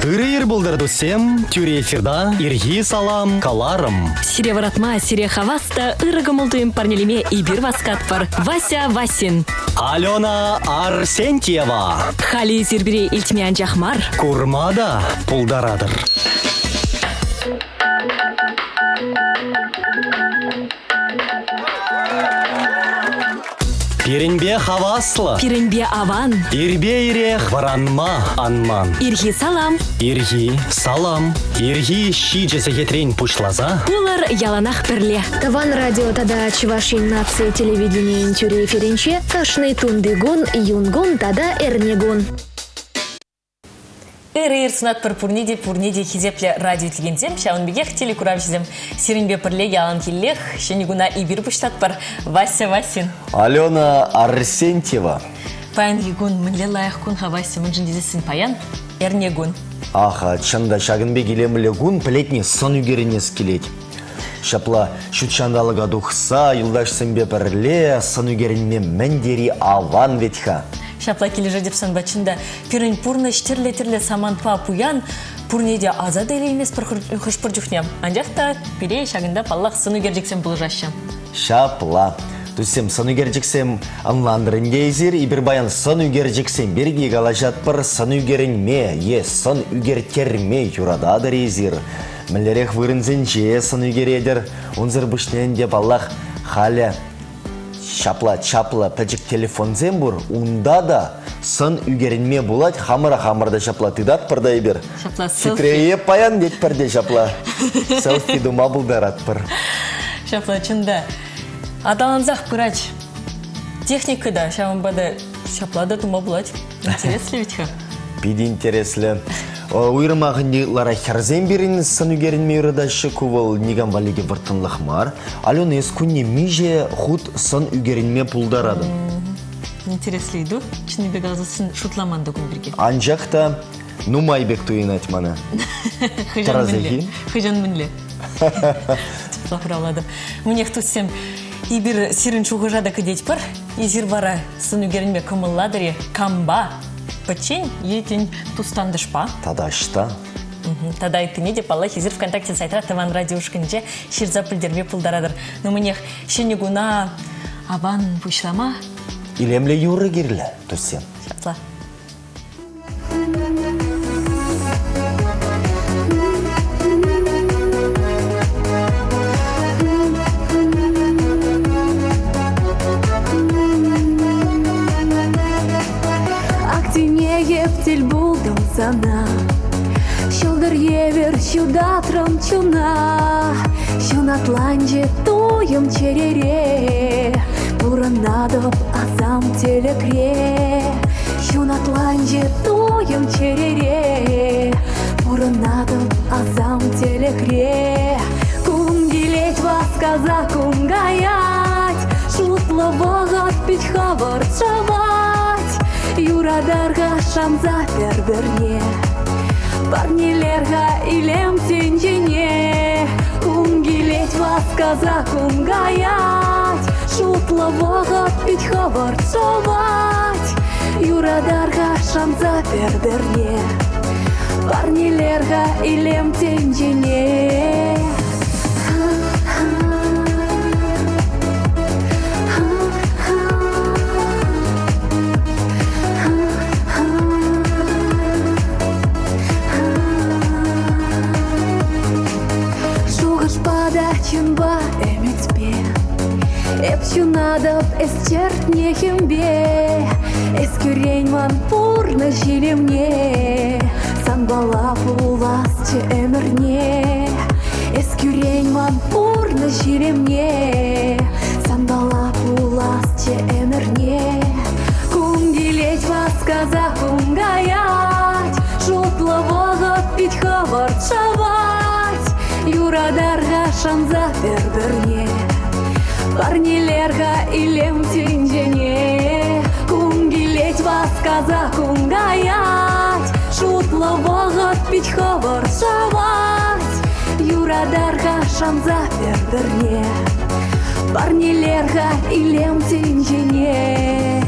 Ирир булдырдусем, тюре эфирда, ирги салам, каларым. Сире варатма, сире хаваста, ырыгымылдыйым парнелеме и бир васкатпар. Вася Васин. Алена Арсентьева. Хали зирбире илтмян жахмар. Курмада пулдарадыр. Пиренбе хаваслы. Пиренбе аван. Ирбе ирех варанма анман. Ирги салам. Ирги салам. Ирги щи жесехетрень пушлаза. Улар яланах перле. Таван радио тада Чувашин нации телевидение тюре эфиринче. Кашный тундыгон, юнгон тада эрнегон. Эр сунат пар пурниди хизепле радио тилгензем, шаунбегех телекуравжизем. Сиренбе перлеге алан киллех, шенигуна и бир буштат пар Вася Васин. Алена Арсентьева. Паян егун, мынле лайық кун хавася, мынжын дезесін паян, эрнегун. Аха, чанда шагынбек илемле гун плетни сон үгерінес келет. Шапла шутшандалыға дұқса, юлдаш сымбе перле, сон үгерінме мәндері аван ветха. Шапла кележа деп санбачында пирен пурны штирле саманпа пуян пурнеде аза деле емес хышпыр жүхнем. Анжақта пире шагында паллақ сыны герджексем бұлыжашым. Шапла. Тусем сыны герджексем анландырын дейзір, ибір баян сыны герджексем берге галажат пыр сыны герінме, сон үгертерме юрададыр езір. Мілерек вырынзен сыны гередер, онзыр бұшнен деп Аллах халя. Шапла пәчік телефон зембур, унда да сын үгерінме болад, хамыра шапла тыдат пырдай бер. Ситрее паян дет пірде шапла. Селфи дума бұлдарат пыр. Шапла чында. Адаланзақ пырач. Техника да, шамбада шаплада дума болад. Интересли ведь ха? Пиди интересли. Уйрымағындылара херзен берін сын үгерінме үрідашы кувал неган валеге вартынлық мар. Алена ескүнне меже худ сын үгерінме пулдарады. Интересли иду. Чыныбек азысын шутламанды күн бірге. Анжақта нумайбек туйын айтманы. Хыжан мінле. Лапыралады. Мнех түссем ибір сирін чуғыжада кедет пар. Изір бара сын үгерінме кымылладыре камба. Пачень етень тустандышпа. Тадашта. Тада айтыне деп Аллах изір ВКонтакте сайтра Таван радиошкінже ширзапылдерме пулдарадыр. Но мнех шенегуна аван пушлама. Илемле юры керлі түссем. Шапла. Ептель булдым сана, шылдыр евер шудатрым чуна, шунатланже туем черере, буранадоп азам телекре, шунатланже туем черере, буранадоп азам телекре, кунгилеть вас каза кунгаять, шутло вагат пить хавар чавать. Юрадарға шамза берберне, парнелерға илем тенжене, кунгилеть вас каза кунгаять, шутлы вағат пить хавар чавать. Юрадарға шамза берберне, парнелерға илем тенжене. Чынба әмітпе, әпчунадып әсчерт нехімбе, әскүренман пурны желемне, санбала пуласчы әмірне, әскүренман пурны желемне, санбала пуласчы әмірне, кунгилеть вас каза кунгаять, шутлы вағып пить хавар чавать. Юрадарға шамза берберне, парнелерға илем тенжене, кунгилеть вас каза кунгаять, шутлы вағат пить хавар чавать. Юрадарға шамза берберне, парнелерға илем тенжене.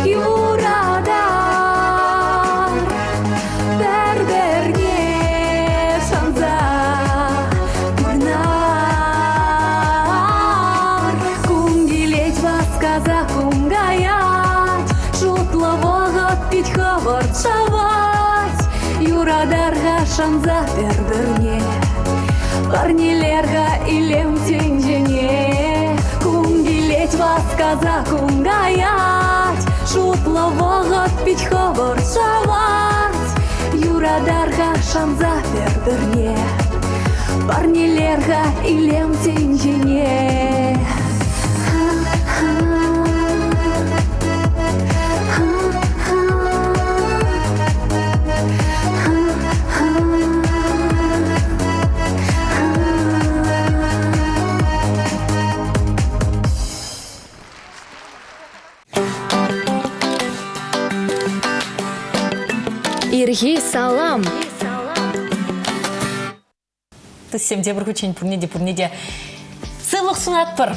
Юрада казакум гаять, шутлового пить хаварчавать, юрадарға шанза бердірне, парнилерға илем тенжене, кунгилеть вас казакум гаять, шутлового пить хаварчавать, юрадарға шанза бердірне, парнилерға илем тенжене. Ирги салам. Туссем де бір күчен пурнеде сыйлық сунатпыр.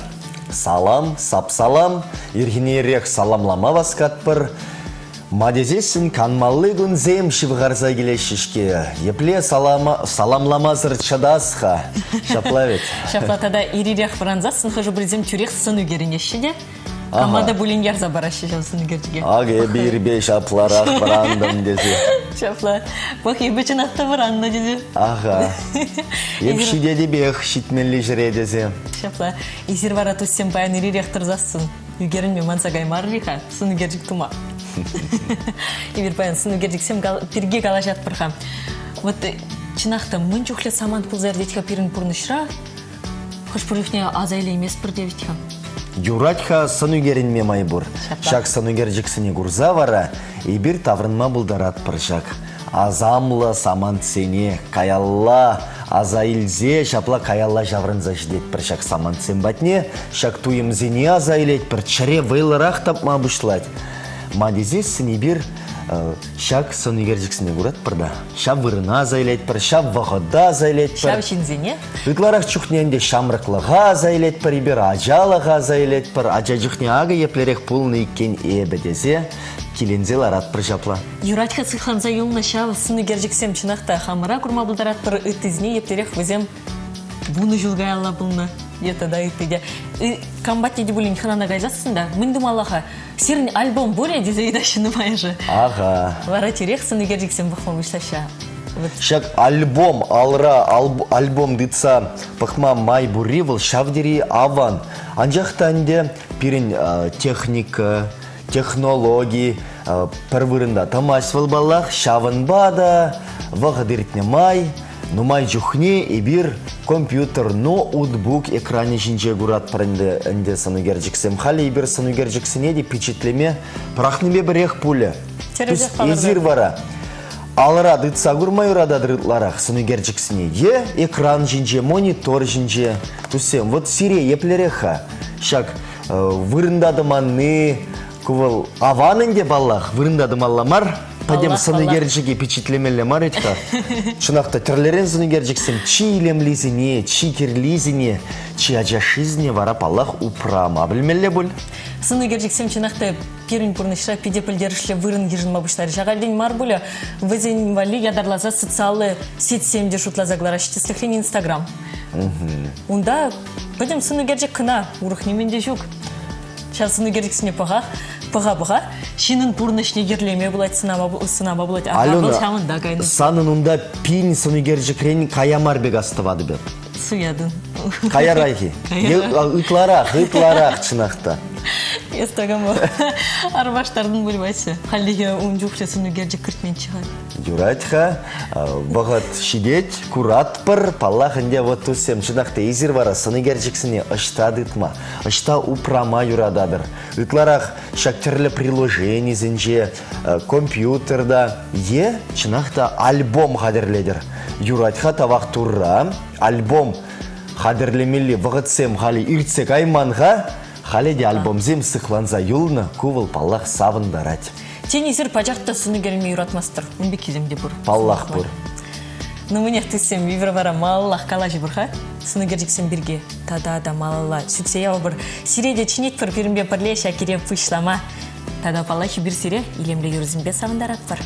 Салам, сап-салам, иргинерек саламлама баскатпыр. Мадезесін канмаллы күн зем шивғарза келешішке. Епле саламламазыр чадасха. Шаплавет. Шаплатада ирирек франзасын хожу бірзем түрек сыну керенешіде. Камада булингер забарашы жаусын гердіге. Аге бір-беш апларақ барандым десе. Шапла. Бақ ебечін атта баранна десе. Ага. Епшиде де бех шитмелі жүре десе. Шапла. Изир бара туссен баян ирирек тұрзасын. Үгерін мен мансагай марриха, сыну гердік тума. Ибір баян сыну гердіксем пирге калажат бірхам. Вот чынақта мұн жүхлі саман пұлзар детіға пирін пұрнышыра, хош пұрыхне азайлы емес бір девітіға. Юратха санугеринме майбур. Шак санугерджиксіне гурза вара, и бир таврынма булдарат пыршак. Азамла самантсене, каялла, азайлзе, шапла каялла жаврынза ждет пыршак самантсен батне, шак туемзене азайлет пыр, чаре вейларах тапма бұшлать. Мадезесіне бир шак санугерджиксіне гурат пырда. Шап вырына азайлет пыр, шап вағыда азайлет пыр. Шап шинзене? Үтларах чухненде шамрықлыға азайлет пыр, ибір ажалыға азайлет пыр, ажа жүхне ағы еплерек пулны иккен ебедезе, келензел арат пыр жапла. Юратха сыханза юлна шав сыны герджіксем чынақта хамыра күрма бұлдарат пыр үттізіне еплерек візем бұны жылғай алла бұлны. Етада үттеде. Камбат деді бұлін ханана гайзасында, мүндім Аллаха, сирін альбом боле дезе едашыны майжы. Ага. Вара терек сыны герджіксем бұқма бұшташа. Шак альбом, алра, альбом дыца пахма май буривал, шавдери аван. Анжақтанде пирин техника, технологии, первырында тамаш валбалах, шаванбада, вағадыритне май, ну май жухне и бир компьютер, ноутбук экране жинже гурат паренде энде санугерджиксем. Хали и бир санугерджиксене де печетлеме прахнебе бірех пуле. Езир вара. Алыра дытса гурмай урада дырытларах санугерджиксене. Экран жинже, монитор жинже. Тусем, вот сире еплереха. Шак вырындадыманны, кувал аванынде баллах, вырындадымалламар. Падем санугерджиге печетлемелі маретка. Шынақта тірлерен санугерджиксем чи илемлизіне, чи кирлизіне, чи ажашизіне варап Аллах упрама. Білмелі бұл? Санугерджиксем чынақта пирин пұрнышыра педепілдерішлі вырын ержін мабыштары. Жағалден мар бұлі візен вали ядарлаза социалы сетсемде шутлазаглара шетесліхлен Инстаграм. Онда бәдем санугерджик кына урықнеменде жүк. Шар санугерджиксіне пыға-пыға, шинын пұрнышне ерлеме бұлайды, сынама бұлайды. Алена, санын онда пин санугерджикрен каямар бек астывады бек. Суядын. Каярайхи. Ытларақ чынақта. Естагам бұл. Арбаштардың бөлбайсы. Халиге ұнжуқшы санугерджик кіртмен шығар. Юратха, бағыт шидет, курат пыр, паллахынде вот тусем чынақта езір вара санугерджиксіне ыштадытма, ышта упрама юрададыр. Ытларақ шактерлі приложение зінже, компьютерда, чынақта альбом қадірледір. Юратха тавақ турра, альбом қадірлемелі вғытсем қали үртсек айманға, қали де альбомзем сықланза юлны кувыл паллах савындарать. Тен езір пачақта сұны керілмей ұратмастыр. Үнбек кеземде бұр. Паллах бұр. Нумынех тусем вивер вара маллах калажи бурха. Сұны кердіксен бірге. Тада малала. Сүтсе яу бір сиреде чинет бір бірімбе бірле шакире пышлама. Тада паллахи бір сире илемле юрзімбе савындарат бар.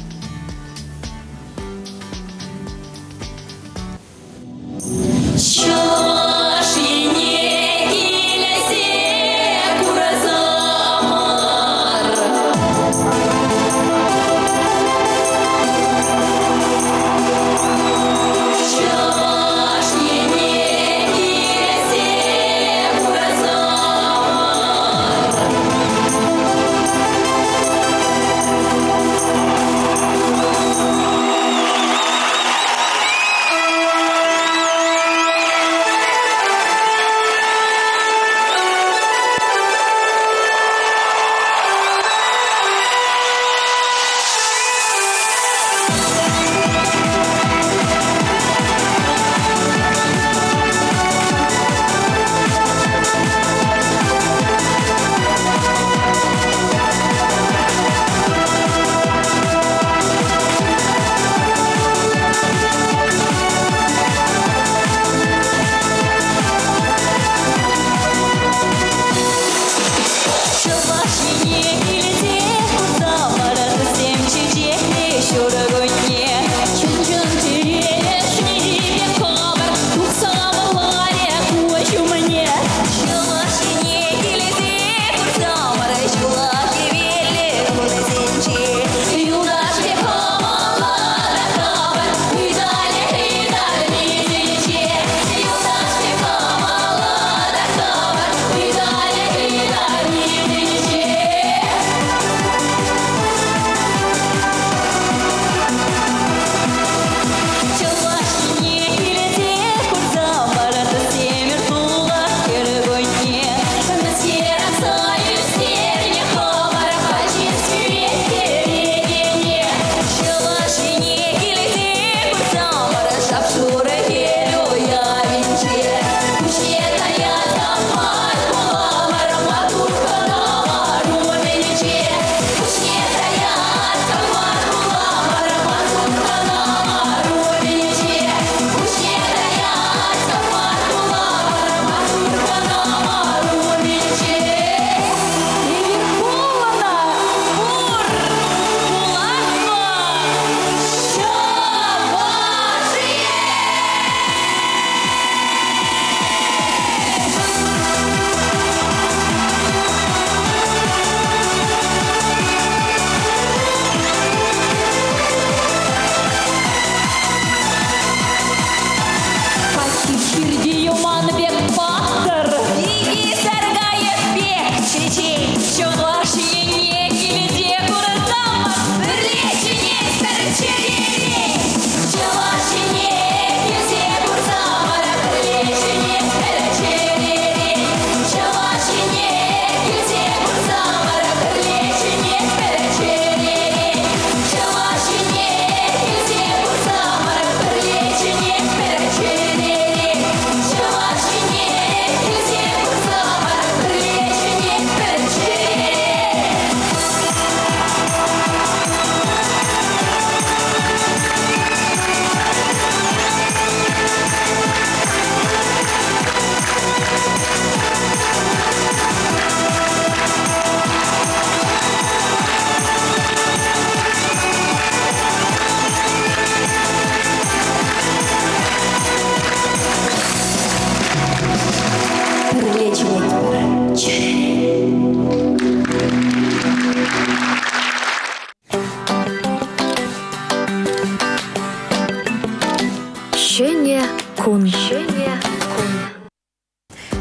кун.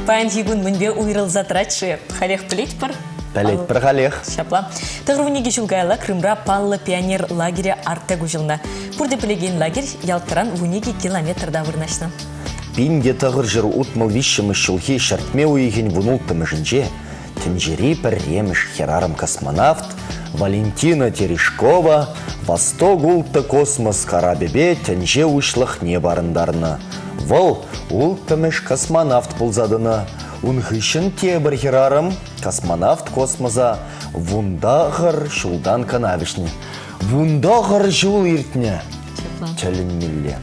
Паян хигун мынбе уйрыл затратшы. Халех плеть пар? Пәлет бір қалех. Шапла. Тығырвынеге жылгайла Крымра Паллы пионер лагеря арттагу жылна. Пурде пілеген лагерь ялттыран вунеге километрда вырнашны. Пинде тағыр жыр утмыл вишшымы шылхи шартме уйген вунултымы жінже. Тінжері пірреміш херарым космонавт Валентина Терешкова Восток улты космос карабебе тінже ушлық не барындарны. Вол ултымыш космонавт пулзадыны. Унхышын тебір херарым космонавт космоза вундағыр шулдан канавишне. Вундағыр жул иртне. Чәлінмелле.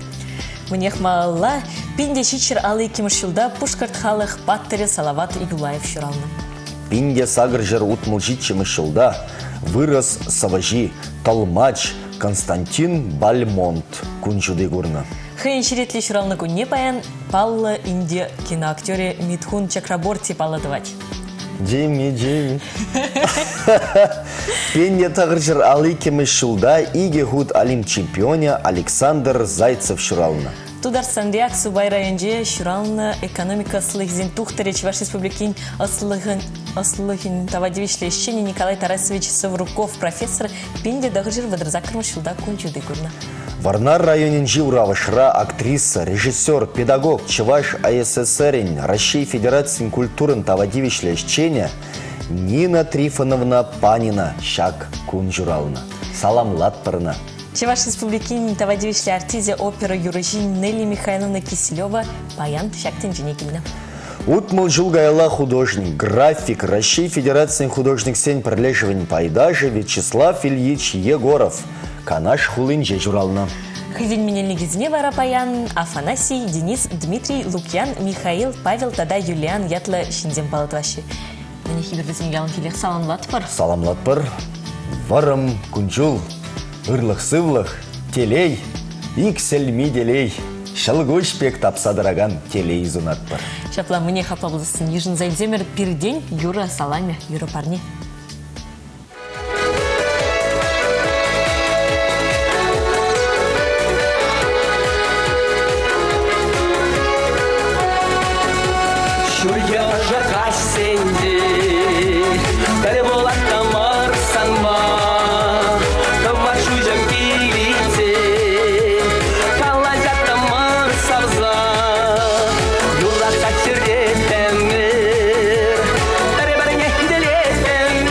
Мнех малла пинде шичер алы кемшилда пушкарт халық паттыры Салават Игулаев шуралны. Пинде сагыр жыр утмыл житчемі шылда вырос саважи Талмач Константин Бальмонт күнчуды көрні. Хейн ширетли шуралны күнне паян Паллы инде киноактері Митхун Чакраборти палладывать. Джейми. Пинде тағыр жыр алы кемі шылда иге худ алим чемпионе Александр Зайцев шуралны. Тударсандиак Субай районже шуралны экономика слыхзин тухтаре Чуваш республикин аслыхин тавадивишле ищени Николай Тарасович Савруков профессор пинде дағыр выдырзакырмы шылда күнчуды көрні. Варнар районин живравашра актриса, режиссер, педагог Чуваш АССРин России Федерации культурын тавадивишле ищени Нина Трифоновна Панина шак күнжуралны. Салам латпырына. Чуваш республикин тавадивишле артизия опера юрыжин Нелли Михайловна Киселева паян шактен женекилді. Утмыл жылгайла художник, график, России Федерации художник сень прилеживань пайдажи Вячеслав Ильич Егоров. Канаш хулынже журална. Хызин менелігізіне вара паян Афанасий, Денис, Дмитрий, Лукьян, Михаил, Павел, тада Юлиан ятлы шинзен палатвашы. Мені хибердесен ялын келек саламлат бар. Саламлат бір. Варым, күнчул, ырлық-сывлық, телей, икселми делей. Шылгуш пек тапсадыраган телей зунат бір. Шапла, мне хаплабылысын ежін зайдземер бір день юра саламе, юра парни. Şuraya kaç sendi, dere bolat damar sanma, damar şuca birlikte, kalacak damar savza, yola kaçır yetemir, dere barıya gidelim,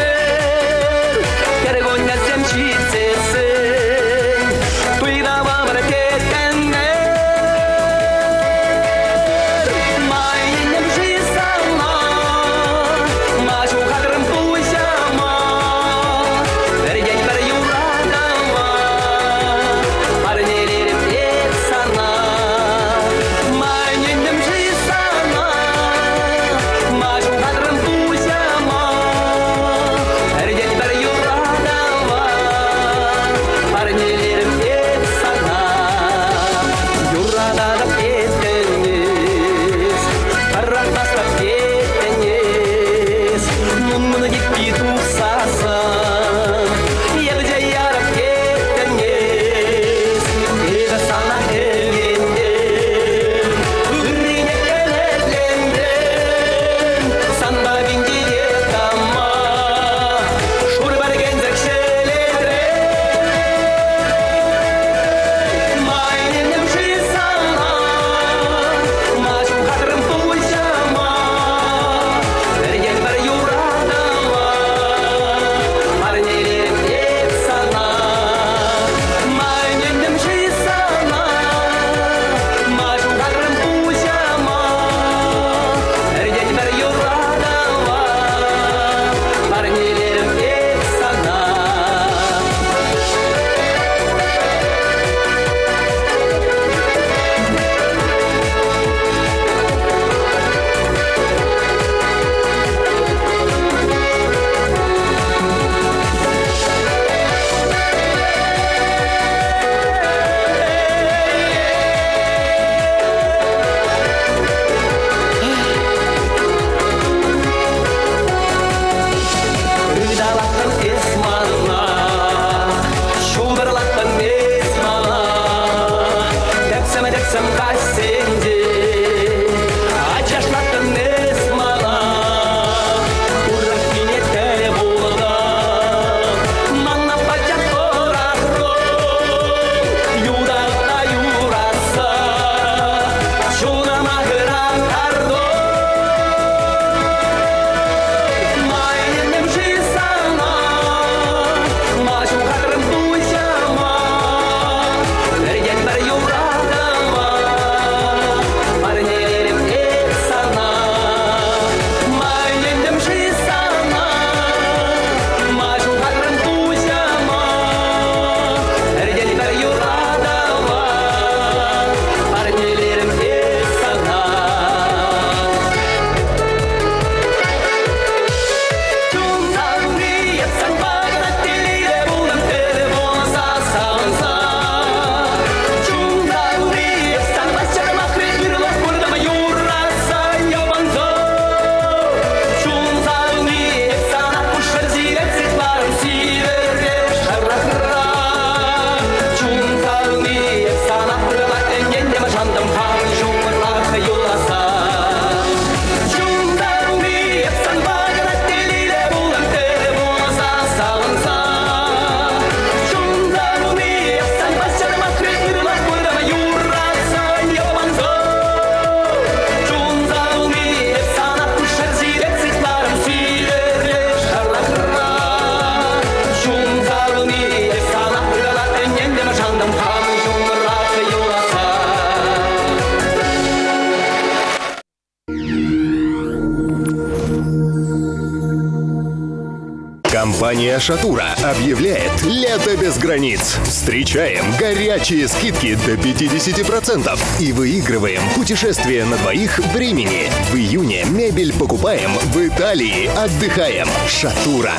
«Шатура» объявляет «Лето без границ». Встречаем горячие скидки до 50% и выигрываем путешествие на двоих в Римени. В июне мебель покупаем, в Италии отдыхаем. «Шатура».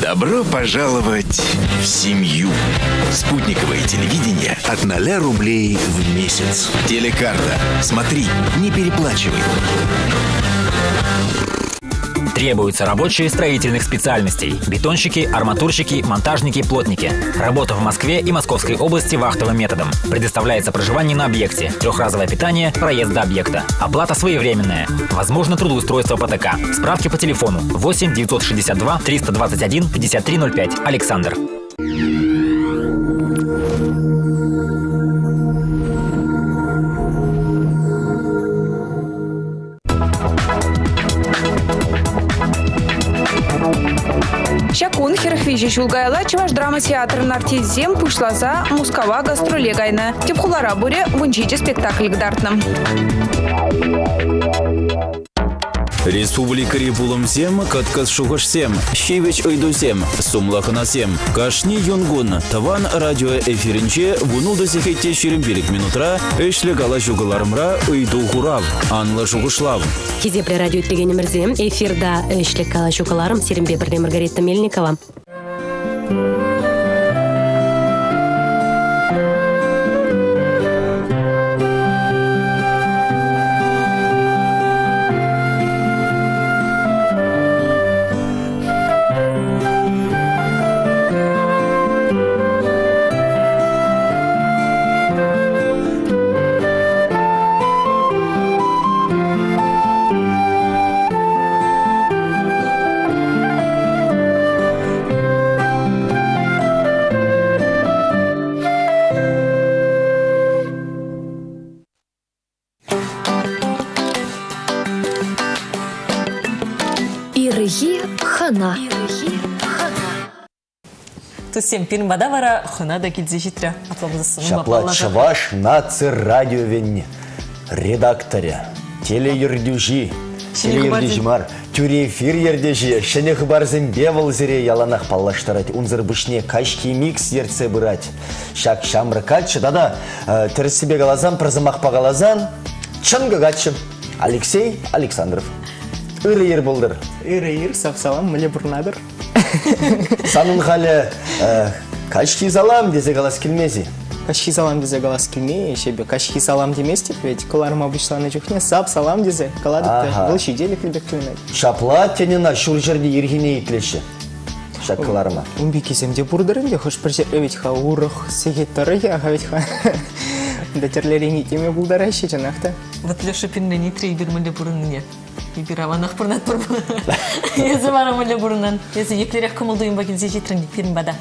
Добро пожаловать в семью. Спутниковое телевидение от 0 рублей в месяц. Телекарта. Смотри, не переплачивай. Требуются рабочие строительных специальностей. Бетонщики, арматурщики, монтажники, плотники. Работа в Москве и Московской области вахтовым методом. Предоставляется проживание на объекте. Трехразовое питание, проезд до объекта. Оплата своевременная. Возможно трудоустройство по ТК. Справки по телефону 8 962 321 5305. Александр. Шакун херхвижи шулгайла чуваш драма театрын артизем пушлаза Мускава гастролегайна. Тепхулара буре вунчите спектакль гдартным. Республика Рибулымсем, Каткас Шугашсем, Щевич Ойдусем, Сумлаханасем, Кашни Юнгун, Таван радио эфиринче, Вунулда Сихете Шеремберик Минутра, Эшле Гала Жугалармра, Ойду Гурав, Анла Жугушлав. Кизе при радио Тегенемерзем, эфирда Эшле Гала Жугаларм, Серембеберде Маргарита Мельникова. Хана. Тусем пирмада вара хана да кидзижитра. Шапла чаваш наци радиовен редакторя. Телеюрдюжи. Телеюрдюжмар. Тюрефир ердежи. Шенех барзен бевал зере яланах паллаштарать. Унзыр бышне качки микс ерце бырать. Шак шамры качы. Да-да. Терс себе галазан, прозамах по галазан. Чанга гачы. Алексей Александров. Иры-ир болдыр. Иры-ир, сап-салам, міле бұрнадыр. Санын қалі качки салам дезе қалас келмези. Качки салам дезе қалас келмей, шебе качки салам деместіп, ведь кыларым обычланы жүхне сап-салам дезе қаладықты. Бұл шеделі кілбек түйінайды. Шапла тенена шур жерде ергене етлеші. Шак кыларыма. Умби кеземде бұрдырынде, хош бір жерде ведь ха урық сегеттары яға ведь ха. Дәтерлеріне теме бұлдарайшы жанақты. Вот Леша пинне не трей бирмеле бұрынне. Ибираванах бұрнат бұрбы. Езі барамылы бұрыннан. Езі еплерек күмілдуын ба келзе жетірін пирін бада.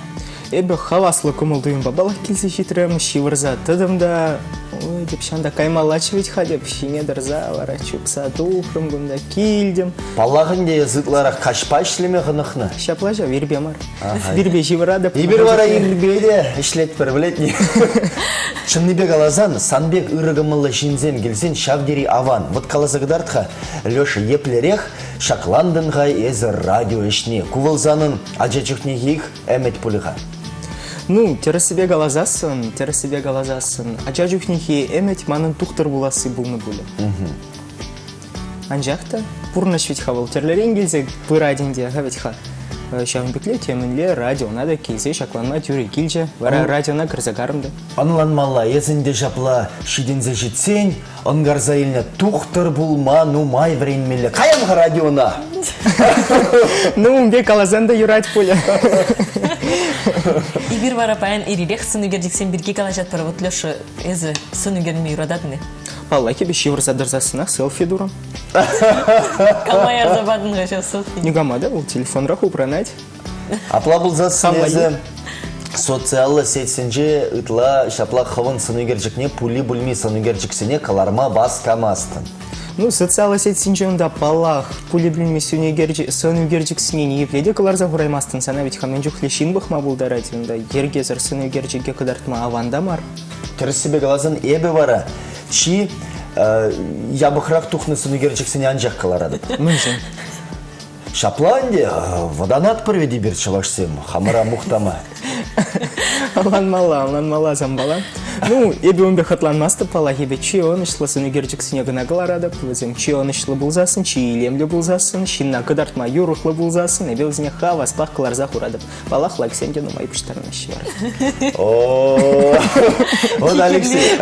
Эбі хаваслы күмілдуын ба балақ келзе жетірім, шивырза тыдымда. Ой, деп шанда каймалачы ведь хадеп, шине дырза вара чупса тухрым гүмда килдім. Палағын де езітлара қашпа ішлеме ғынықны? Шаплажа вербе мар. Вербе живыра деп. Ибір вара ербеде ішлет бір білетні. Шынныбек алазан, санбек ырығымылы жинзен келсен шавдери аван. Вот қалазығдартха Леша еплерех шакландынға езі радио ішне. Кувылзанын ажачықнегейх әмет пулыға. Ну, тересібе галазасын. Ажачықнеге әмет манын тұқтыр буласы бұлны бұлы. Анжақта, бұрныш ведь хавал терлерен келзе бұрадинде, ведь ха. Шавынбекле темінле радионада кейзе шакланма тюре келже, вара радиона кірзагарымды. Анланмалла, езінде жапла шидензе жетсен, ангарза еліне тұқтыр бұлма, нумай вренмелі. Қаямға радиона? Ну, бек алазанда юрать поле. Ибір вара паян ирирек сынугердіксен бірге калажат пара. Вот Леша езі сынугерме юрададыны. Алла кебе шивыр задырзасына селфи дурам. Калмаяр забадынға жау селфи. Негамада, ол телефон раху пранать. Апла бұлзасын езі социалы сетсенже ұтла шапла қывын сынугердікне пули бүлми сынугердіксене каларма бас камастын. Ну, социалы сетсенже онда палах пули бүлми сынугердіксене не епледе каларза вұраймастын сана, ведь хамен жүхлешін бұқма бұлдарать, онда ергезір сынугердікке кыдартма аванда мар. Терсібе қалазын ебі бара. Чи ябықрақ тухны сынугерчексене анжақ қаларады. Мүнжін. Шапланде, воданат проведи бир чавашсем, хамара мухтама. Алан мала замбала. Ну, ебе он бехатланмасты пала, ебе чион ишлы сынугерчексене гына қаларады, өзім чион ишлы бұлзасын, чиилемлі бұлзасын, шинна кыдартма юрухлы бұлзасын, ебе өзіне хава спақ қыларзақ ұрадып. Балақ лайксенде нумай пұштарына шевар. Вот Алексей.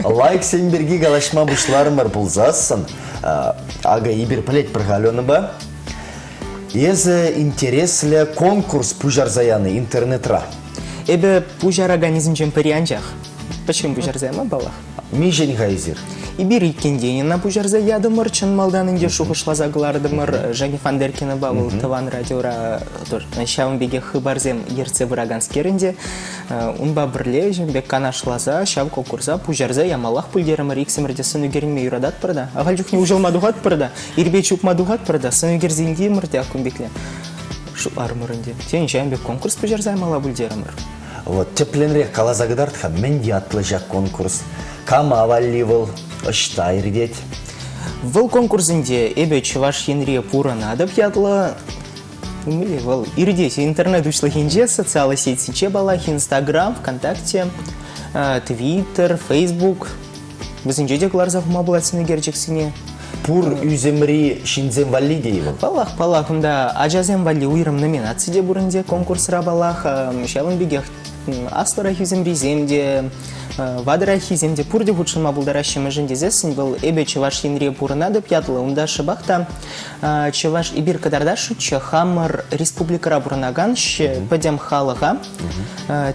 Лайксен берги галашма бұшларымыр бұлзасын. Ага, ибір пілет бірғалуыны ба? Езі интереслі конкурс пужарзаяны интернетра. Эбе пужар организм чем парианчах. Почему пужарзаяма балах? Мижен ғайзір. Ибир иккендені на пужарзаядымыр, чын малданынде шуғышлазағылардымыр, Жани Фандеркина бабыл тыван радиора шавын беге хыбарзем ерце выраганскерінде, унба бірле бек канашлаза, шав конкурса пужарза ямалах пульдерімір иксімірде сынугерінме юрадат пырда. Ағал жүхне ужыл мадуғат пырда, ирбе чуп мадуғат пырда, сынугерзенде мұрде ақын бекле. Шулармырынде. Тен жайын бек конкурс пужарза ямала пульдерімір. Вот тепленрек калазагдартха мен ятлы жак конкурс. Кам авалливал, ыштайр дет. Выл конкурсынде эбе чуваш енре пура надып ятлы. Умели выл ирдете интернет учлы хинже, социалы сеть балах, Инстаграм, ВКонтакте, Твиттер, Фейсбук. Бізінже декларзақ мабылатсыны герчексіне. Пур үземри шинзем валли дейвал. Палах, да ажазем валли уйрым номинации бурынде конкурсра балах, шавын бегех астырах үземри земде, вадрахи земде пурде худшын мабылдаращим жендезесін был эбе чеваш енре пурынады пятлы, унда шыбақта чеваш ибир кадардашу хамыр республикара пурынаганшы падем халыға,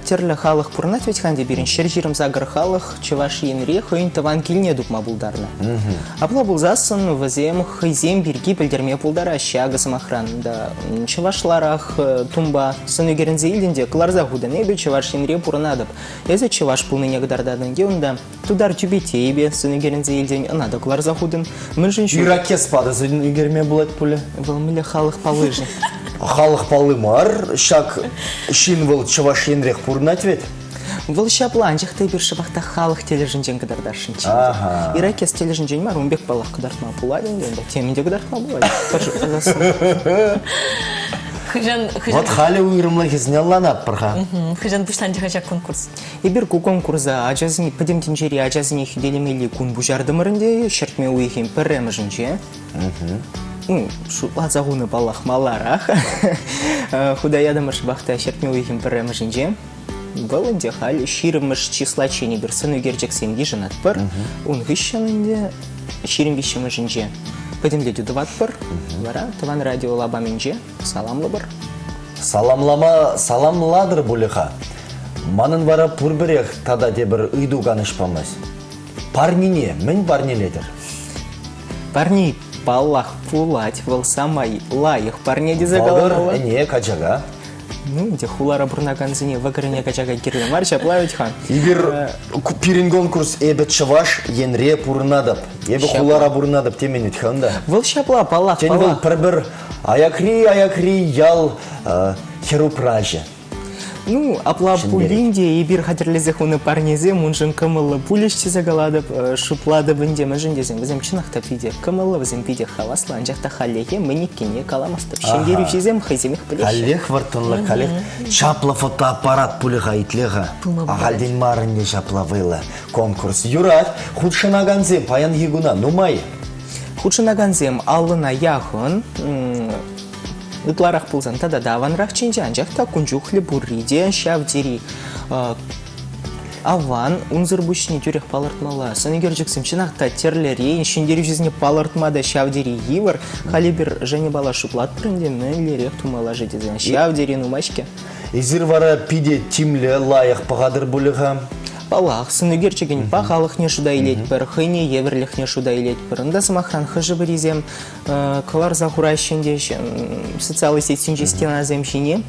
терлі халық пурынат ведь ханде берін шержирым загыр халық чеваш енре хойын таван келіне дуп мабылдарны. Апла бұлзасын вазем хайзем бірге білдерме пулдаращы ағысым охранында. Чевашларах тумба сынугерінзе елденде кыларза худан эбе чеваш енре пурынадып. Эзе чеваш пулныне дардадынге онда тудар тюбете ебе сынугерінзе елден анады кылар захудын. Иракес пады сынугерме булат пулі? Вылмылі халық палыжы. Халық палы мар, шак шин выл чаваш енрех пурнат вет? Выл шапланчықта бір шабақта халық тележінжен кыдардаршын. Иракес тележінжен мар, он бек балақ кыдартма пуладен, темінде кыдартма пуладен. Вот хали уйрымлы кезіне ланат пырға. Хыжан пұштан жығачақ конкурс. Ибір ку конкурса ажазыне, падемтен жері ажазыне хүделемелі күн бұжардымырынде, шертме уйхен пірремі жынже. Шутла зағуны балақ маларақ. Худаядымыр шыбақта шертме уйхен пірремі жынже. Валынде хали ширымыш числачені бір сынугерчексенде жынат пір. Он ғышшанынде ширым жынже. Падемле дюдыват пір. Вара, таван радио лабаменже. Саламлы бір. Саламладыр бұлыға. Манын бара пұрбірех тада дебір үйду ғанышпамыз. Парнине, мен парнеледір? Парни паллах пулать выл самай лайық парне дезагаланалы. Бағыр, не качаға? Ну, де хулара бұрнаганзыне вағырыне качаға керлі марча плавить хан. Егер пирин конкурс эбет чаваш енре пұрнадып. Ебі хулара бұрнадып темен өтханда. Выл шапла паллах паллах. Тен бұл пір-бір аякри ял херупражы. Ну, апла пулинде ебір хатерлезех уны парнезе мұнжын кымылы пулеште загаладып, шуплады бінде мәжіндезен. Бізім чынақта пиде кымылы, бізім пиде хаваслы, анжақта халлеге мүнеккене каламастып. Шендер үшезем хайземек білеш. Халлех вартынлы, халлех чапла фотоаппарат пулыға итлеға. Ағалден марынне чапла вылы конкурс. Юрат, худшынаганзем паян егуна, нумай. Худшынаганзем алына яғын, Утларах пулзан тада даванрах чинжи анжақта күнжуқлі бурриде шавдери аван унзыр бушни тюрех палартмала. Сынугерчексем чинақта терлерейн шиндері жүзіне палартмада шавдери евар халибір және бала шуплат прынде мөлерек тумала жедезен шавдери нумашке. Изір вара пиде тимлі лайық пағадыр бұлыға? Палах, сынугерчеген пағалық не шуда илет бір, хыне еверлік не шуда илет бір. Инда самахран хыжы бірізем, кылар захурайшенде социалы сетсінже стеназем жіне.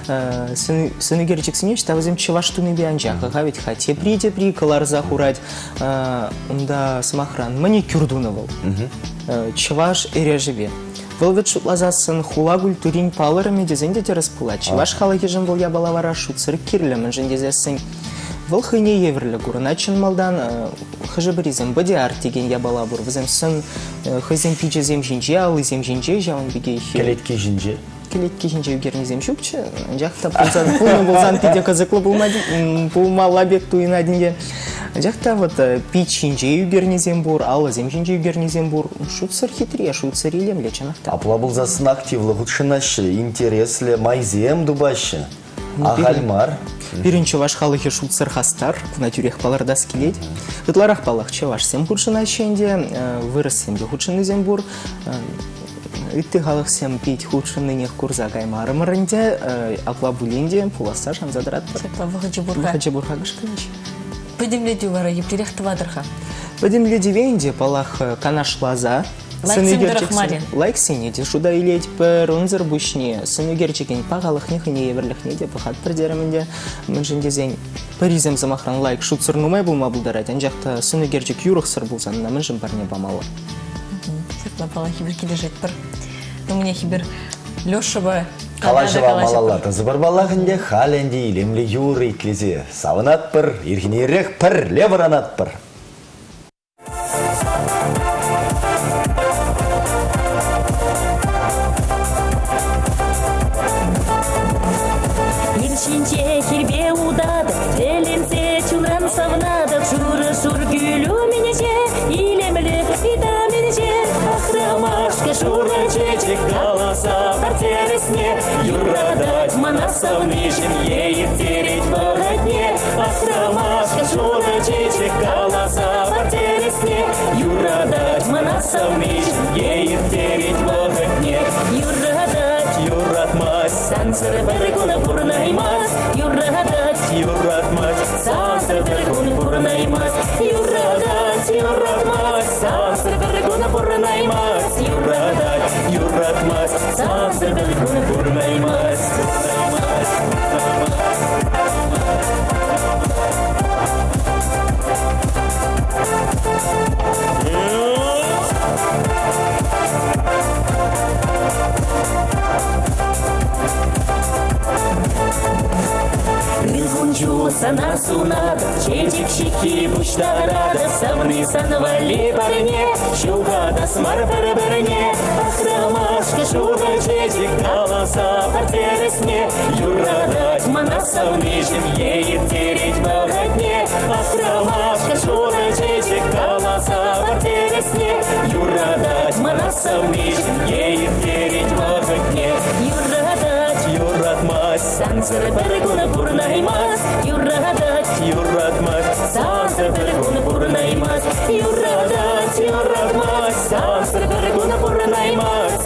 Сынугерчексіне штавызем чываштуны бианжақ. Ғавет хате при кылар захурать. Инда самахран мане кюрдуновал. Чываш эрежеве. Вылвет шутлазасын хулагуль турин палырыме дезенде терес пулат. Чываш халагежен был я балавара шуцыр кирлемін жендезесін. Вылхыне еверлі гурыначын малдан хыжыбыризм бадиар деген ябала бур. Візім сын хызем пичезем жинже, алызем жинже, жауын бігей. Келетке жинже. Келетке жинже үгернезем шүпчі. Жақта пулны болзан пиде қызықлы болмала бек туйна динге. Жақта вот пич жинже үгернезем бур, алызем жинже үгернезем бур. Шутсыр хитрия, шутсыр илем лечанақта. Апла болзасын активлы худшынашы, интереслі, майзем дубашы. Ағальмар. Бірінші ваш халықы шутсыр хастар, күна түрек баларда скелет. Үтларақ балақчы ваш сем худшынашы енде, вырыс семде худшынызем бур. Үтті халық сем пейт худшынынех курза гаймарымырынде, апла бұленде пуласа жанзадыраттыр. Вағыджы бұрға гышканыш. Бөдемледі вара ептеректі вадырға? Бөдемледі вейнде палақ канаш лаза. Лайк сенеде, шуда илет бір онзыр бұшне, сынугер чекен пағалық нехіне еверліхне де бұхат бірдерімінде мүнжіндезен паризем замахран лайк шутсыр нумай бұлма бұлдараден жақта сынугер чек юрық сыр бұлзанына мүнжін барне бамалы. Сертна пала хибір келе жет бір. Нумыне хибір Лешыва Қалажыва малалаты зыбыр балағынде халенде илемлі юры итлезе. Савынат бір, ирхінерек бір, левыранат бір. Иршинче хирбе удады, теленсе чуран савнады, шур гүлю менеже, илемлі витаминже, ахрамашка шура чечек голоса портересне, юрадать манасавныжем, ей тереть в огне, ахрамашка шура чечек голоса портересне, юрадать манасавныжем, ей тереть в огне, юратмать, сансыры біргуны бұрнаймас, юратмать, сансыры біргуны бұрнаймас, юратмать, сансыры біргуны бұрнаймас, юратмать, сансыры біргуны бұрнаймас. Sana sunada, çecik şiki buşlarada, savni sanvali barine, şugada smar barbarine, ahramaşka şuga çecik kalasa parteresne, yuradać mana savnijim, ей терить в огне, ahramaşka şuga çecik kalasa parteresne, yuradać mana savnijim, ей терить в огне, yuratmać, sansır barguna burnaymas, yuratmać, sansır barguna burnaymas, yuratmać, sansır barguna burnaymas,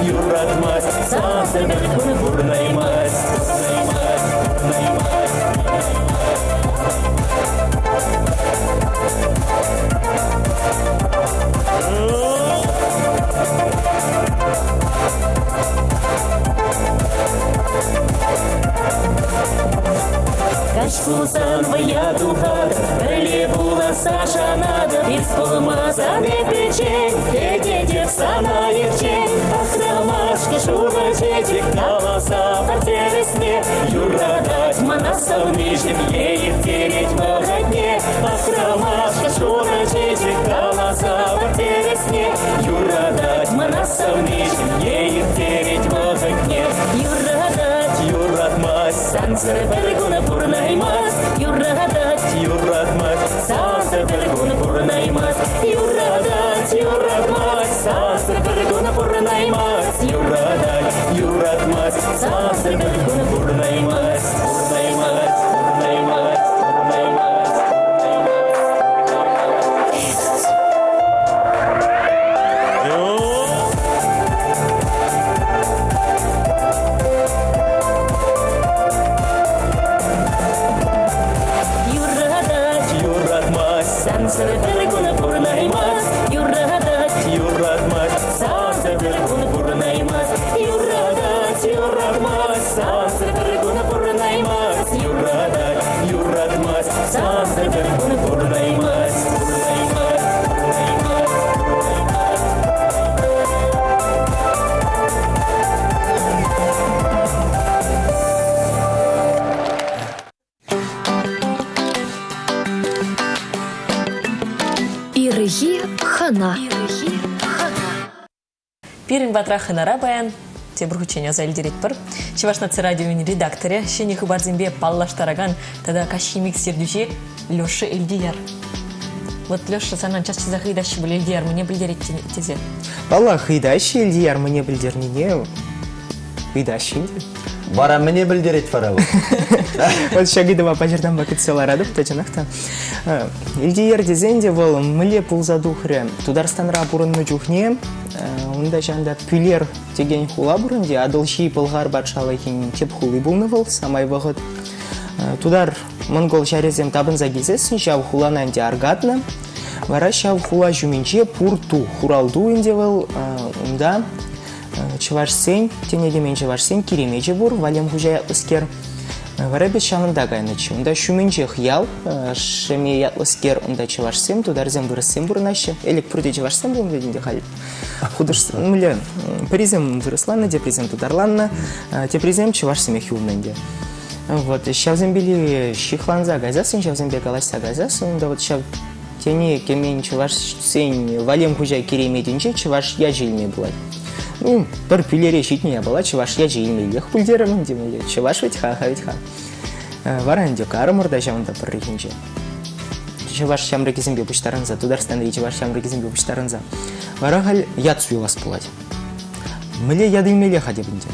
yuratmać, sansır barguna burnaymas. Кашкусан вая духада, берле була Саша надо, без полмаза не причень, дедев сана евчень, ахрамашка шура чечек колоса портересне, юрадать манасов нижним, ей тереть в огне, ахрамашка шура чечек колоса портересне, юрадать манасов нижним, ей тереть в огне, юратмать, сансыр біргуны бұрнаймас, юратмать, сансыр біргуны бұрнаймас, юратмать, сансыр біргуны бұрнаймас, юратмать, сансыр біргуны бұрнаймас, Ирыхи хана. Пирин батра хынара баян. Тебір хүчене зәлдерет бір. Чевашнацы радионың редакторы, шені хыбарзенбе паллаштараган, тада кашхимик сердюже Леша Эльдияр. Вот Леша санан часто захыдащи был Эльдияр, мне білдерет тезе. Палла хыдащи Эльдияр, мне білдернене. Хыдащи. Бара мне білдерет фаравы. Вот шагидова пажырдан бакыт села радып тачанақта. Эльдияр дезенде был мле пулзадухре. Тударстанра бурынны жухне. Онда жанда пүлер деген хула бұрынде адылши пылғар батшалайхин теп хулы болнывыл, самай вағыт. Тудар монгол жарезем табын загезесін, жав хулананде аргатны. Вара жав хула жүменче пурту хуралду индевыл. Онда чывашсен, тенегемен чывашсен керемеже бұр, валем хужай атлыскер. Вара бес шаңында гайнычы. Онда шүменче хиял, шеме ятлыскер, онда чывашсен, тударзем вырысен бұрынашы. Элек пұрде чывашсен болым дедінде қалып. Художественный призем выросланна, де призем тударланна, те призем чувашсыме хюлненде. Вот сейчас били щихланза газасын, сейчас бегалася газасын, да вот сейчас тени кемен чуваш сень валем хужай керемединче чуваш я жилме была. Ну, пар пилере щитня была чуваш я жилме лех пульдером демеле чуваш ведь ха ведь ха. Варанде кармур да жамда паррихинче. Чуваш шамрекизем бебуштаранза, тударстан чуваш шамрекизем бебуштаранза. Варахаль яд суйлас пулать. Мле ядымеле хадебінде.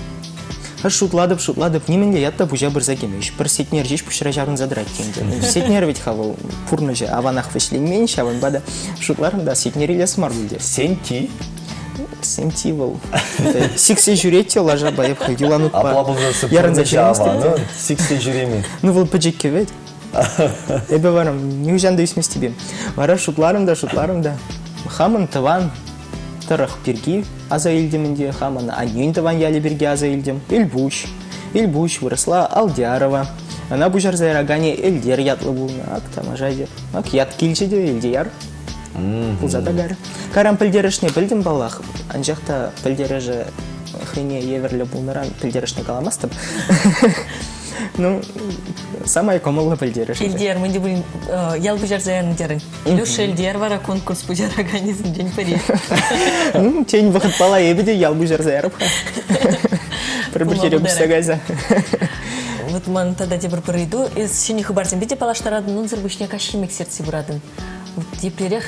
Шутладып, неменле ядта пужа бір закемеш. Бір сетнер жеш пушыра жарын задрать кемде. Сетнер ведь хавал пурны же аванах вышленмен, шаван бада шутларында сетнер илес марбылде. Сенти? Сенти вол. Сиксе жюретте лажа баев ходиланут па. Аплабылзасы пурны же аваны, сиксе жюремен. Ну вол паджекке ведь. Эбе варам, не ужанда үсмес тебе. Вара шутларымда. Хамын тыван тарах перги аза илдемінде, хамын анюн тыван ялі берге аза илдем. Ильбуш выросла Алдиарова. Она бужар зайрагане Эльдер ятлы булна. Ак тамажа деп. Ак ят килче де Эльдияр. Пулзада гары. Карам пілдерішне білдім балах. Анжақта пілдережі хыне еверлі булныран пілдерішне каламастым. Ну, самая комолна пілдеріш. Эльдияр, мы будем ял бужар заян дерін. Леша Эльдияр вара конкурс бужар организм день пари. Ну, тень выход пала ебеде ял бужар заярып. Пробіркере бұста газа. Вот ман тогда тебе пройду. Из щени хыбарзен беде палаштарадын, он зырбышне кашимек сердце бурадын. Вот еплерех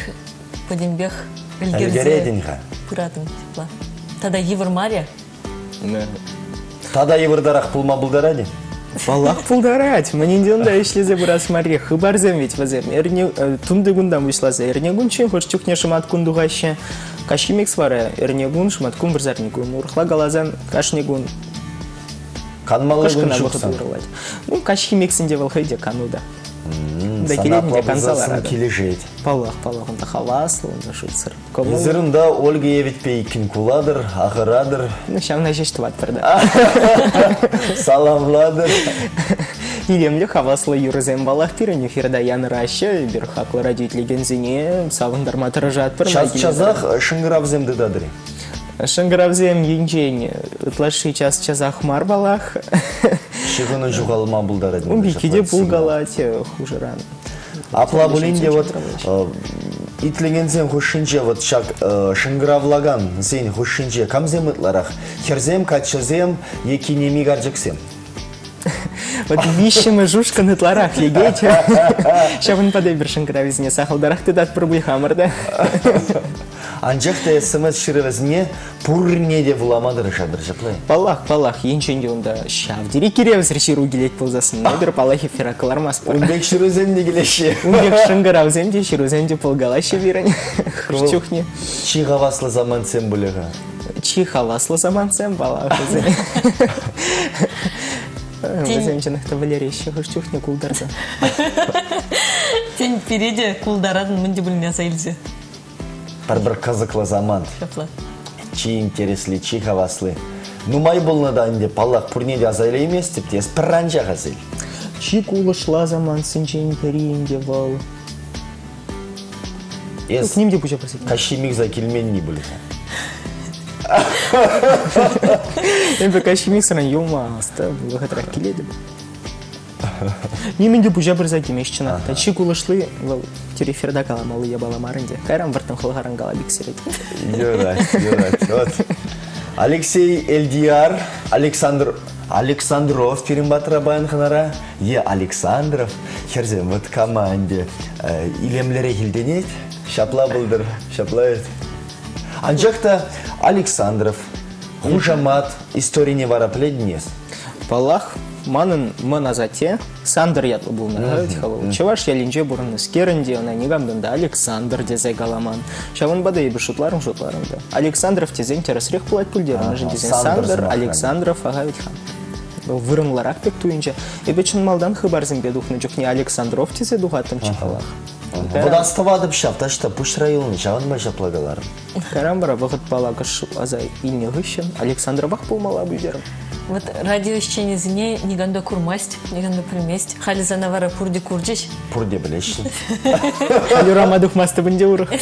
подембех Эльгерзе бурадын тепла. Тогда евр мария. Тогда еврдарах пулма булдаради. Балах пулдарать. Манинде онда ишлезе бурас мария. Хыбарзен ведь вазем. Тундыгундан вышлаза. Эрнегун чен хош чухне шаматкун дугаще. Кашимек свара. Эрнегун шаматкун брзарнигун. Урхла галазан кашнегун. Канмалыгун шухсан. Ну, кашимексінде валхайде кануда. Да келедінде кансалар. Кележет. Палах, онда хаваслы, онда шутсыр. Изырында Ольга евитпей кинкуладыр, ағырадыр. Ну, шамна жешті баттырда. Саламладыр. Илемлі хаваслы юрызен балах пирен, эфирда яныращы, бір хақлы радиотлегензіне, савындарма тырыжат бір. Час-чазақ шыңғыравзем дыдадыры. Шыңғыравзем енжен, ұтлашы час-чазақ мар балах. Шығыны жұғалма бұлдары. Умбекеде бұлгалате хужыран. Апла бұлінде вот итлегензен хушинче вот шак шыңғыравлаган зен хушинче камзем ытларақ. Херзем, качызем, екинеми гарджексем. Вот вищемы жушкан ытларақ егейте. Шабын падай бір шыңғыравезіне сақылдарақ тедат бір бұйхамырды. Анжақта смс шырывызне пурне де вуламадыры шадыр жаплай. Палах, енченде онда шавдері керевіз реширу келет болзасын. Недір палахи феракылармас бар. Унбек шырызенде келеші. Унбек шыңғыравзенде шырызенде пылгалашы берін. Хырчухне. Чихаваслы заман сен бұлыға. Чихаваслы заман сен балах. Ваземченақта валерейші хырчухне кулдарза. Тень переде кулдарадын мүнде бүліне сайылзе. Бір қызықлы заман. Чи интересли, чи хаваслы. Ну май болны да инде палақ пұрнеде азайлы емес, тіпті ес пірранжа ғазыл. Чи кулышла заман сынчен перейінде бол. Ес немде бұша просит. Кашимик за келмен не бұлы. Ембі кашимик сыран елма асты, бұлы қатырақ келеді. Неменде пужа бір закемешчина. Тачи кулышлы, тереферда каламалы ябаламарынде. Кайрам вартын хылгаран галабик серет. Вот. Алексей Эльдияр, Александров Перембатра Баянханара, Александров, херзем, вот команде. Илемлере хилденет, шапла булдыр, шаплает. Анжакта Александров, Хужамат, истории не вара пледнес. Палах, манын маназате, Сандер ятлы был на Чеваш я линже бурны скеренде, она не гамдында Александр дезе галаман. Чаван бада ебі шутларым да. Александров тезен тересрех плать пульдеры. Сандер, Александров, агавить хан. Вырынларак пек туинче. Ебечен малдан хыбарзым бедухны жүхне Александров тезе духаттым чапалах. Бұда астывады бішапта, что пуш районын жауын ба жаплагаларым. Карамбара вағыт балағыш азай илне ғышын, Александровах болмала бұйдерім. Вот радио исченезіне неганда курмасть, неганда приместь. Хали занавара пурди курджиш. Пурди білешін. Хали рамадух масты бінде ұрық.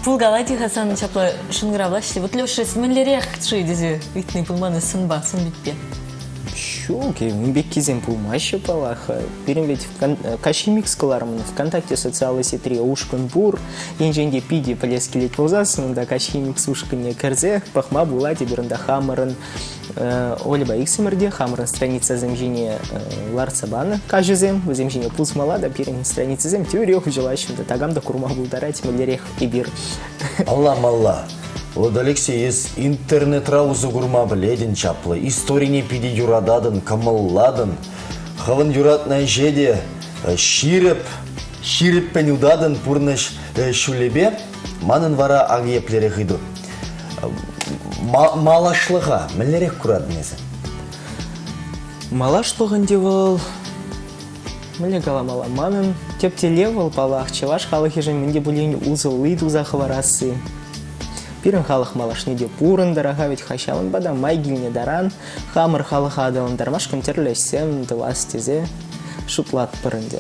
Пулгалати хасан чапла шынгыравлашты. Вот лешес мінлерек шый дезе үйтіне пулманы сынба, сын бітпе. Шуки, мбек кизем пулмашы палаха. Берем ведь кашимикс калармын ВКонтакте социалы сетре ушкан бур. Енженде пиди полескелет пулзасын, да кашимикс ушкане кәрзех, пахма булати берында хамырын. Олеба иксимерде хамырын страница земжине ларцабаны. Кажезем, земжине пулсмала, да перен страница зем теория желающим, да тагамда курма булдарать мэлерех и бир. Алла. Вот Алексей из интернет-раузы гурма бледен чаплы, истории пиди юрададын, камалладын, хаван юратная жеде, ширеп пенюдадын пурныш шулебе, манын вара агеплере хиду. Малашлыға, мәлерек күрадын езі? Малашлығын девал, мәле каламала манын, тептелевал палах, чеваш халық ежен менде бұлейін узылы дузақы варасы. Пирен халық малашны де пурын дорога, ведь хащавын бада майгилне даран, хамыр халық адалын дармашкын терлесем, дылас тезе, шутлат пырынде.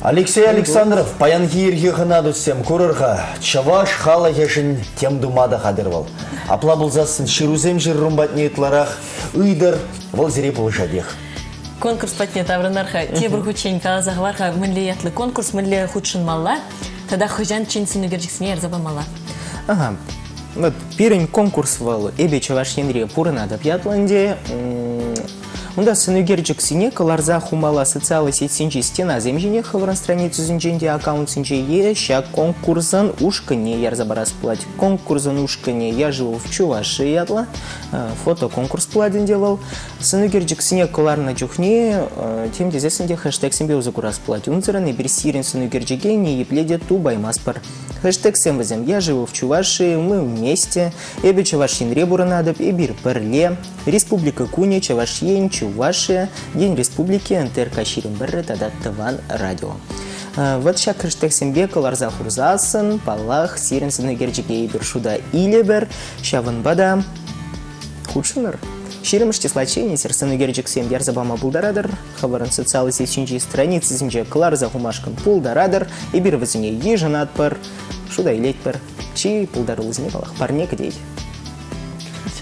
Алексей Александров, паянги ерге ғынады сем көрірға, чаваш халық ешін тем думада қадырвал. Апла бұлзасын шырузем жыррым батнетларақ, үйдір, вол зере бұл жадех. Конкурс патнет авранарха, те бір хучен калазағварға мүнле ятлы конкурс, мүнле худшын мала, тада хужан ченсін үгерджіксіне әрзаба мала. Ага, вот пирень конкурс вал, эбе чаваш енре пурына да пьятланде, Унда сынугерчик сине каларза хумала социалы сетсинчи стена земжине хавран страницу зинченде аккаунт синче ща конкурсан ушкане ярзабарас плать. Конкурсан ушкане я живу в Чувашии ятла. Фото конкурс пладен делал. Сынугерчик сине каларна чухне тем дезесенде хэштег симбе узакурас плать. Унцераны берсирен сынугерчике не епледе ту баймаспар. Хэштег семвазем я живу в Чувашии, мы вместе. Эбе Чувашин ребуранадоб, эбир перле. Республика Куни, Чувашьень, Чувашия, День Республики, НТРК Ширин Берре, Тадат Таван, Радио. Вот ща хэштег сембе каларза хурзасын, палах, сирен сынугерчике эбир шуда илебер, ща ванбада худшыныр. Ширим штислачение, сынугерчик сем ярзабама булдарадыр, хабаран социалы сетчинчи страницы зинче каларза хумашкан пулдарадыр, эбир вазине ежанатпар, шуда илетпар, чи пулдарулызне палах парнек дейт.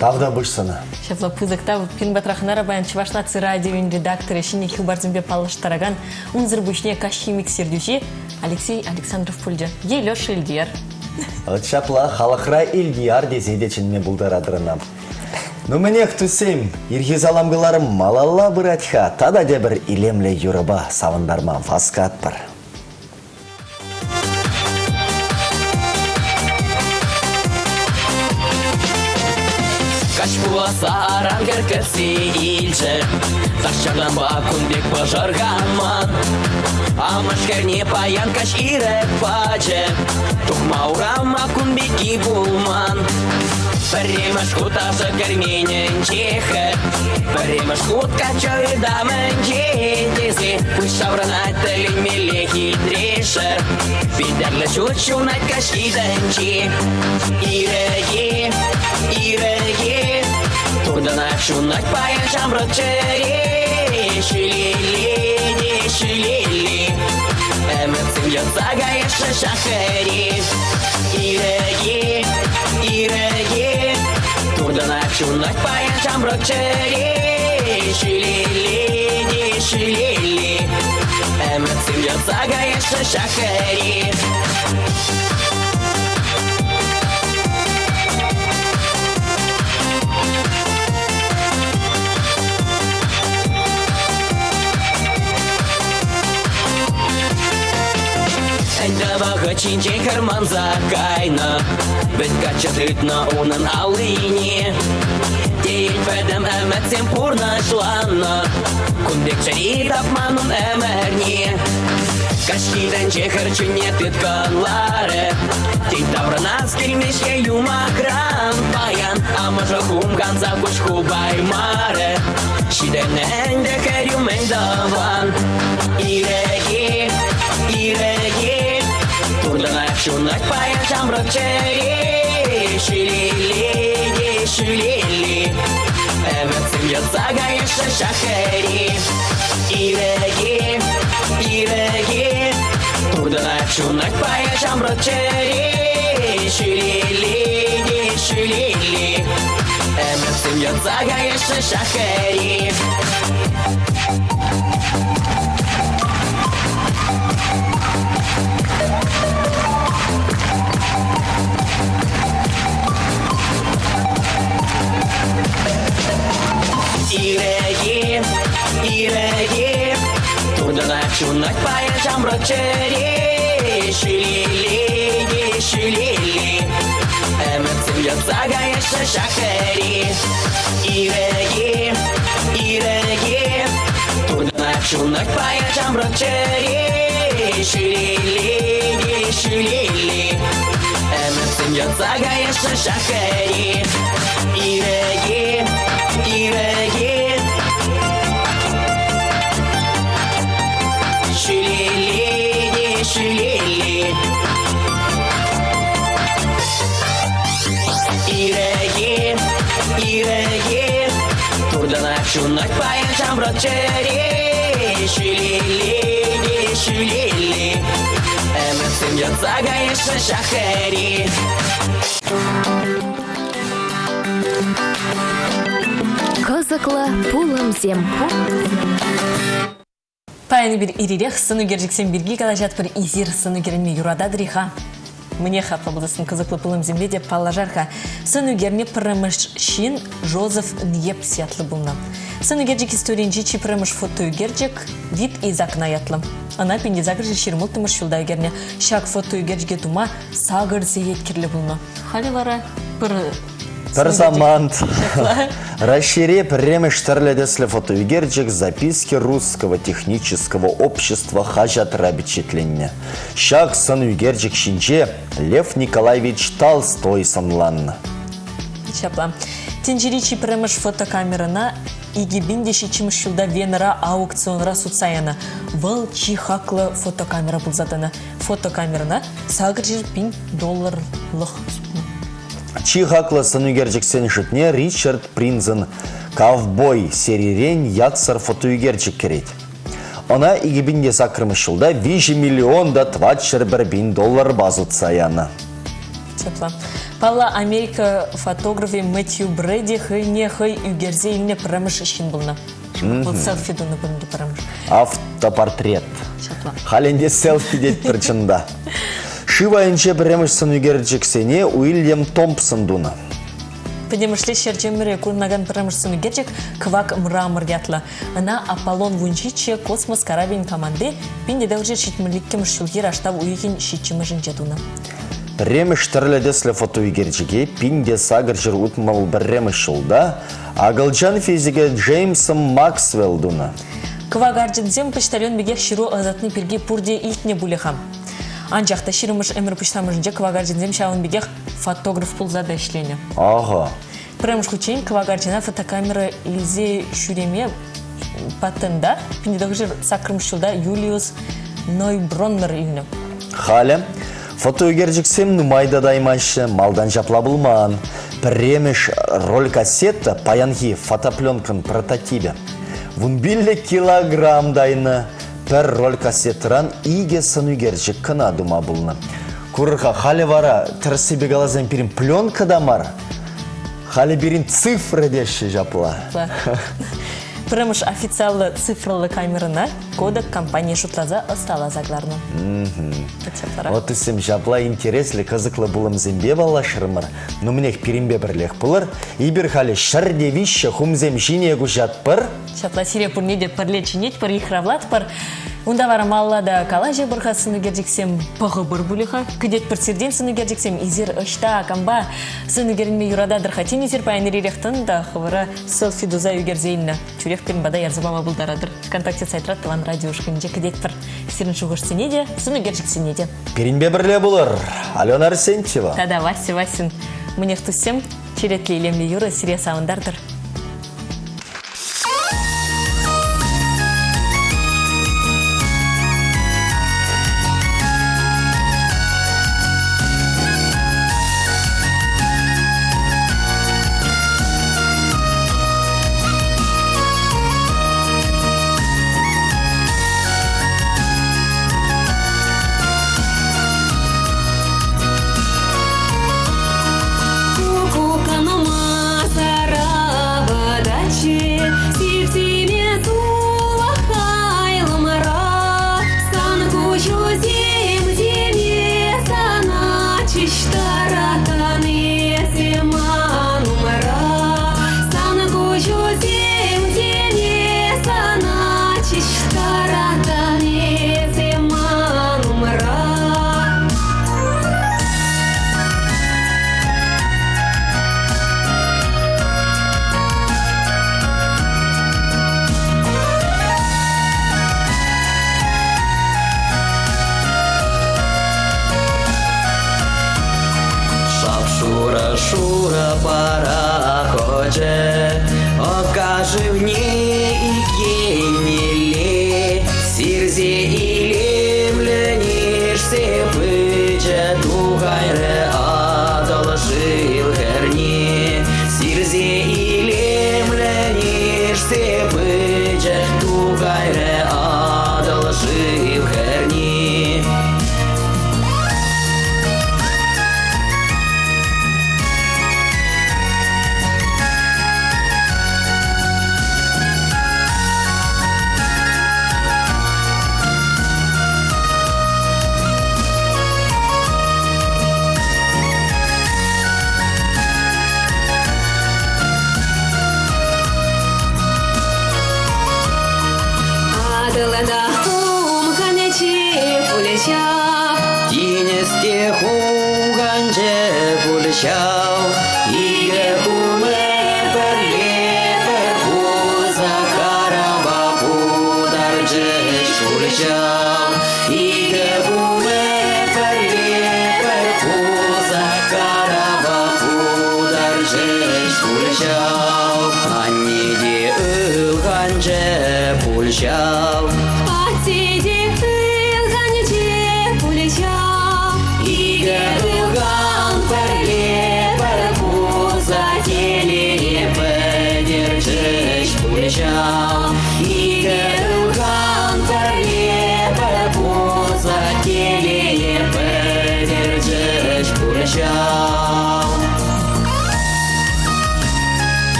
Тавда бышсана. Шефла пузакта пин батрахнара баян чувашнацы радиовин редакторы шине хюбарзимбе палыштараган унзыр бушне кашимик сердюши Алексей Александров пульджа. Ей Леша Эльдияр. Вот шапла халахра Эльдияр дезедечинме булдарадырынам. Ну мне хтусем, иргизаламгыларым малалла быратха, тада дебір илемле юрыба савындарман фаскатпар. Кашпуласа арангер кірсейілші Ташчардан бакунбек пожарганман Амашкерне паян каш ирек паче Тухмаурам акунбеки булман Паримаш хуташа керменен чехе Паримаш хут качавы дамен чехеси Пышавран ателин мелехи трешер Пидерле чучунать кашиденчи Иреги, иреги Туда начунать паян шамрат чере Шилили, шилили Эмэцин йоцага еше шахери Иреги, иреги Туда начунать паян шамрат чере шилили, шилили. Эмоцим ятсага еще шахари. Давага чинчей карман закайна, бит качатытна унан алыне. Тейт бәдем әмәтсен пурна шланна, кундек чарит апманун әмәрне. Кашкидан чехарчыне тытканлары, тейт табранас келмешке юмакран паян, амажа хумган закушку баймары. Шиденен декер юмен даван, иреги, иреги. Турдана шунак паян жамрак чери, шилили, шилили. Эмоцим ятсага еще шахари. Иреги, иреги. Турдана шунак паян жамрак чери, шилили, шилили. Эмоцим ятсага еще шахари. Иреги, иреги. Турдана шунак паян жамрак чери, шилили, шилили. Эмоцим ятсага еще шахари. Иреги, иреги. Турдана шунак паян жамрак чери, шилили, шилили. Эмоцим ятсага еще шахари. Иреги, иреги. Шилили, шилили. Иреги, иреги. Турдана шунак паян жамрак чери, шилили, шилили. Эмоцим ятсага еще шахари. Кызыклы пулымсем. Паяны бір ирирех сыны кержіксен бірге калажат бір изир сыны керенме юрада дыриха. Мне хапа бұлысын кызыклы пулымсембе деп палажарха. Сыны керне пырымыш шин Жозеф Ньеп сиятлы бұлна. Сыны кержік историнчи чи пырымыш фото кержік вид из окна ятлым. Ана пенде загыржы ширмыл тымыш шулдай керне. Шак фото кержге тума сагыр зейет керлі бұлна. Халі вара бір... Перзамант. Расширеп ремештерледесле фотоюгерчик записки Русского технического общества хажат рабичетлення. Шак санюгерчик шинче Лев Николаевич Толстой санланна. Чапла. Тенжиричи премеш фотокамерана игибиндеши чимшилда венера аукционра суцаяна. Вал чихаклы фотокамера был задана. Фотокамерана сагыржир $1000. Чихаклы санюгерчик шутне Ричард Принзен ковбой серирен ятсар фотоюгерчик керет. Она игибинде сакрымышылда $5 миллион $21 базуцаяна. Тепла. Пала Америка фотографы Мэтью Брэди хыйне хый үгерзе имне прамыш ишин булна. Бұл селфи дуны бұнды прамыш. Автопортрет. Халенде селфи дет тұрчында. Шивайынче прамыш санюгерчик сене Уильям Томпсон дуна. Подемышле шерчеміре курнаган прамыш санюгерчик квак мрамор ятла. Она Аполлон вунчиче космос карабин команды пинде дәужер шитмілікке мүшілгер аштав уйген шитчіміжін жетуна. Премеш тірледеслі фотоюгерчиге пинде сагыржыр утмал премешылда Агалчан физике Джеймсом Максвелл дуна. Квак арджинзем почтальон бегех ширу азатны перге пурде илтне булехам. Анжақта ширымыш әмір пұштамышынже квагарджинзем шауын бегех фотограф пулзада ішлені. Ага. Премеш хучейн квагарджина фотокамера Илзе Шуреме патында пиндедегі жыр сакрымшылда Юлиус Нойброннер илні. Халя, фотоюгерчиксем нумайда даймашы малдан жапла булман. Премеш роль кассета паянги фотопленкан прототипе. Вунбилле килограмм дайны. Пер роль кассетран иге санюгерчик кына дума булны. Курырха хали вара тірсі бегалазен перин пленка дамар. Хали берин цифры деші жапла. Промыш официалы цифрлы камерына кодек компания шутлаза остала загларны. Вот исем жабла интересли кызыклы булым зембе балашырмыр. Но мне перембе бірлех пулыр. Ибір халі шардевище хумзем жине гужат пыр. Шапла сире пурнеде пырлечинет, пыр ихравлат пыр. Унда варам аллада калаже бұрға сыны гердексем пығы бір бұлыға. Күдет бір серден сыны гердексем изер ұшта, камба. Сыны герінме юрада дырхатин изер пайыныр еректін да қывыры селфи дуза югерзейінна. Чурек пен бада ярзыбама бұлдарадыр. Вконтакте сайтрат талан радиошқынже күдет бір сирін шуғырсенеде, сыны гердексенеде. Перенбе бірле бұлыр. Алена Арсентьева. Тада Васин. Мне втусем черетли илемле юры сире саундардыр. Шура пароходе, окажи мне и генеле, сирзе или мленишься быча, дугайре одолжил херни, сирзе или мленишься быча, дугайре одолжил херни. Динесте хунганже пулешау, иге хуме перле перхуза караба пударже пулешау, иге хуме перле перхуза караба пударже пулешау, анниде ылганже пулешау.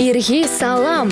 Ирги салам!